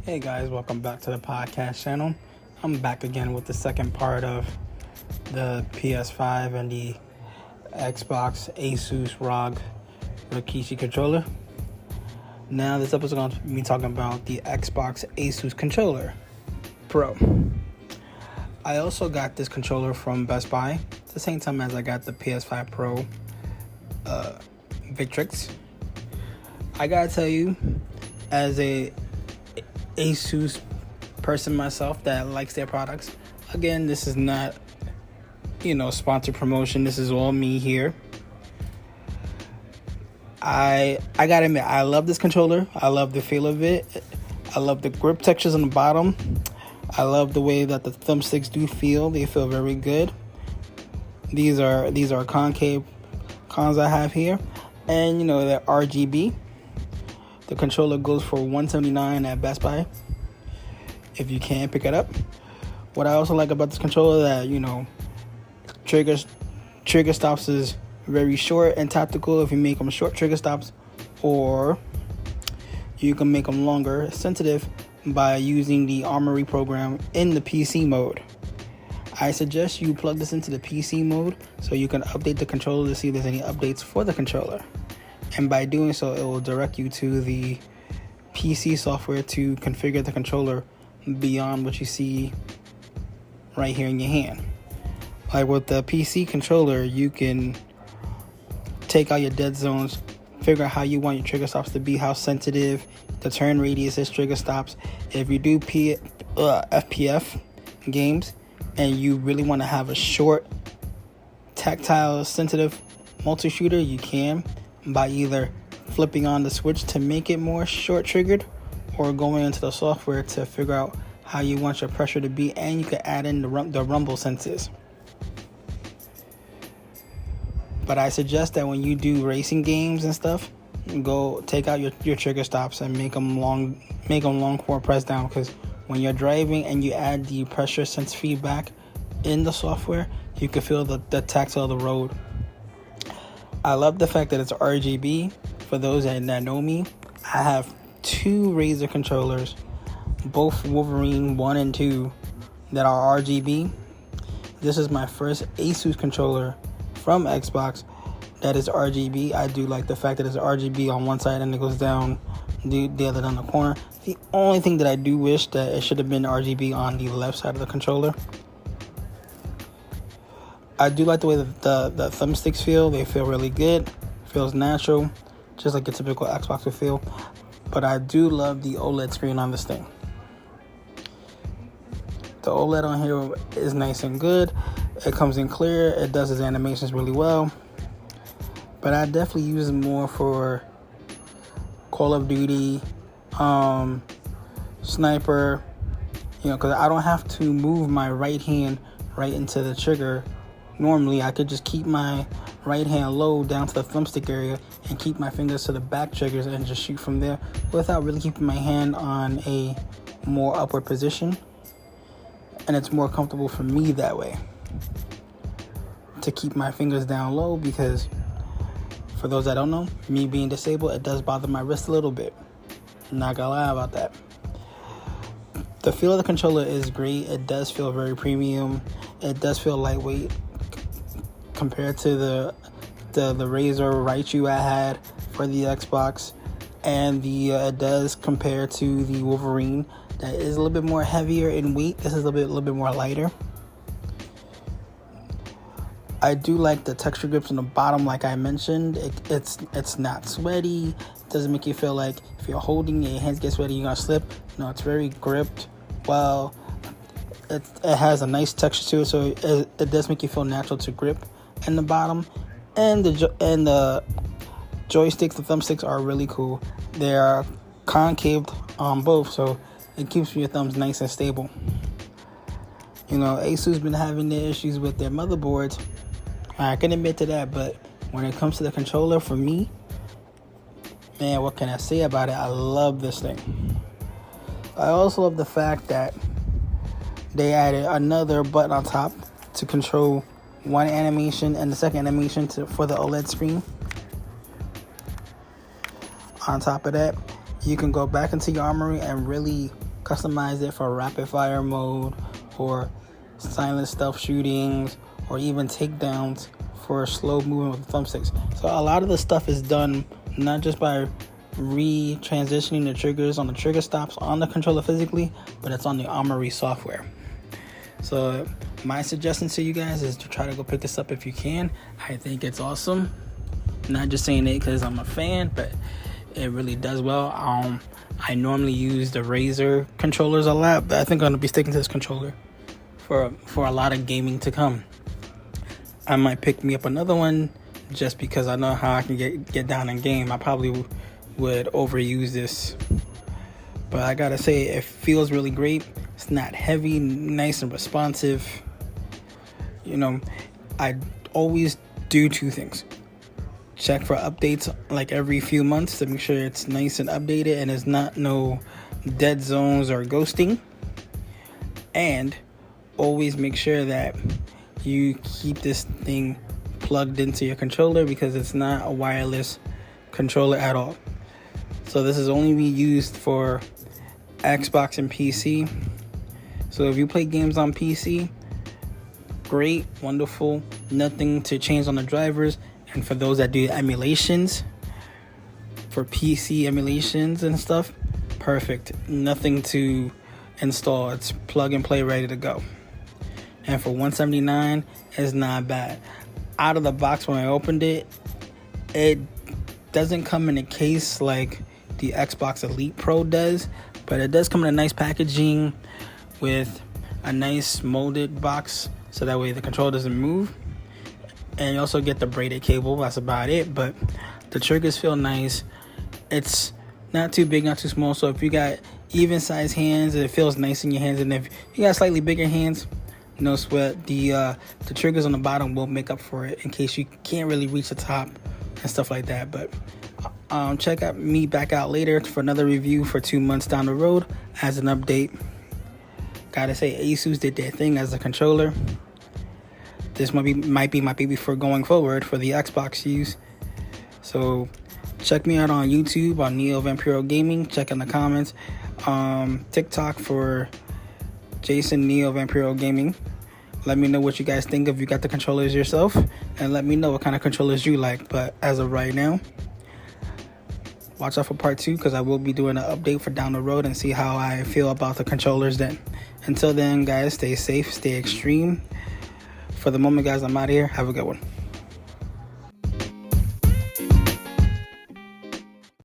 Hey guys, welcome back to the podcast channel. I'm back again with the second part of the PS5 and the Xbox Asus ROG Rikishi controller. Now this episode is going to be talking about the Xbox Asus controller Pro. I also got this controller from Best Buy at the same time as I got the PS5 Pro Victrix. I gotta tell you, as a Asus person myself that likes their products, again, this is not sponsored promotion. This is all me here. I gotta admit, I love this controller. I love the feel of it. I love the grip textures on the bottom. I love the way that the thumbsticks do feel. They feel very good. These are concave cons I have here, and they're RGB. The controller goes for $179 at Best Buy, if you can pick it up. What I also like about this controller that, trigger stops is very short and tactical if you make them short trigger stops, or you can make them longer, sensitive, by using the Armory program in the PC mode. I suggest you plug this into the PC mode so you can update the controller to see if there's any updates for the controller. And by doing so, it will direct you to the PC software to configure the controller beyond what you see right here in your hand. Like with the PC controller, you can take out your dead zones, figure out how you want your trigger stops to be, how sensitive the turn radius is, trigger stops. If you do FPF games and you really want to have a short, tactile, sensitive multi-shooter, you can, by either flipping on the switch to make it more short triggered, or going into the software to figure out how you want your pressure to be, and you can add in the rumble senses. But I suggest that when you do racing games and stuff, go take out your trigger stops and make them long for press down, because when you're driving and you add the pressure sense feedback in the software, you can feel the tactile of the road. I love the fact that it's RGB. For those that know me, I have two Razer controllers, both Wolverine 1 and 2, that are RGB. This is my first Asus controller from Xbox that is RGB. I do like the fact that it's RGB on one side and it goes down the other down the corner. The only thing that I do wish that it should have been RGB on the left side of the controller. I do like the way that the thumbsticks feel. They feel really good. Feels natural, just like a typical Xbox would feel. But I do love the OLED screen on this thing. The OLED on here is nice and good. It comes in clear. It does its animations really well. But I definitely use it more for Call of Duty, Sniper, because I don't have to move my right hand right into the trigger. Normally, I could just keep my right hand low down to the thumbstick area and keep my fingers to the back triggers and just shoot from there without really keeping my hand on a more upward position. And it's more comfortable for me that way to keep my fingers down low, because for those that don't know, me being disabled, it does bother my wrist a little bit. I'm not gonna lie about that. The feel of the controller is great. It does feel very premium. It does feel lightweight compared to the Razer Raichu I had for the Xbox, and it does compare to the Wolverine that is a little bit more heavier in weight. This is a little bit more lighter. I do like the texture grips on the bottom, like I mentioned. It's not sweaty. It doesn't make you feel like if you're holding it, your hands get sweaty, you're gonna slip. No, it's very gripped. Well, it has a nice texture to it, so it does make you feel natural to grip in the bottom. And the joysticks, the thumbsticks are really cool. They are concaved on both, so it keeps your thumbs nice and stable. Asus been having their issues with their motherboards. I can admit to that, but when it comes to the controller, for me, man, what can I say about it? I love this thing. I also love the fact that they added another button on top to control one animation and the second animation for the OLED screen. On top of that, you can go back into your Armory and really customize it for rapid fire mode or silent stealth shootings or even takedowns for slow movement with thumbsticks. So a lot of the stuff is done not just by re-transitioning the triggers on the trigger stops on the controller physically, but it's on the Armory software. So my suggestion to you guys is to try to go pick this up if you can. I think it's awesome. Not just saying it because I'm a fan, but it really does well. I normally use the Razer controllers a lot, but I think I'm going to be sticking to this controller for a lot of gaming to come. I might pick me up another one just because I know how I can get down in game. I probably would overuse this, but I gotta say it feels really great. It's not heavy, nice and responsive. I always do two things: check for updates like every few months to make sure it's nice and updated and it's not no dead zones or ghosting, and always make sure that you keep this thing plugged into your controller because it's not a wireless controller at all. So this is only be used for Xbox and PC. So if you play games on PC, great, wonderful, nothing to change on the drivers. And for those that do emulations, for PC emulations and stuff, perfect, nothing to install. It's plug and play, ready to go. And for $179, it's not bad. Out of the box, when I opened it, it doesn't come in a case like the Xbox Elite Pro does, but it does come in a nice packaging with a nice molded box, so that way the controller doesn't move. And you also get the braided cable. That's about it, but the triggers feel nice. It's not too big, not too small, so if you got even size hands, it feels nice in your hands. And if you got slightly bigger hands, no sweat, the triggers on the bottom will make up for it in case you can't really reach the top and stuff like that. But check out me back out later for another review for 2 months down the road as an update. Gotta say, Asus did their thing as a controller. This might be my baby for going forward for the Xbox use. So check me out on YouTube on Neo Vampiro Gaming. Check in the comments. TikTok for Jason Neo Vampiro Gaming. Let me know what you guys think if you got the controllers yourself, and let me know what kind of controllers you like. But as of right now, watch out for part 2 because I will be doing an update for down the road and see how I feel about the controllers then. Until then, guys, stay safe, stay extreme. For the moment, guys, I'm out of here. Have a good one.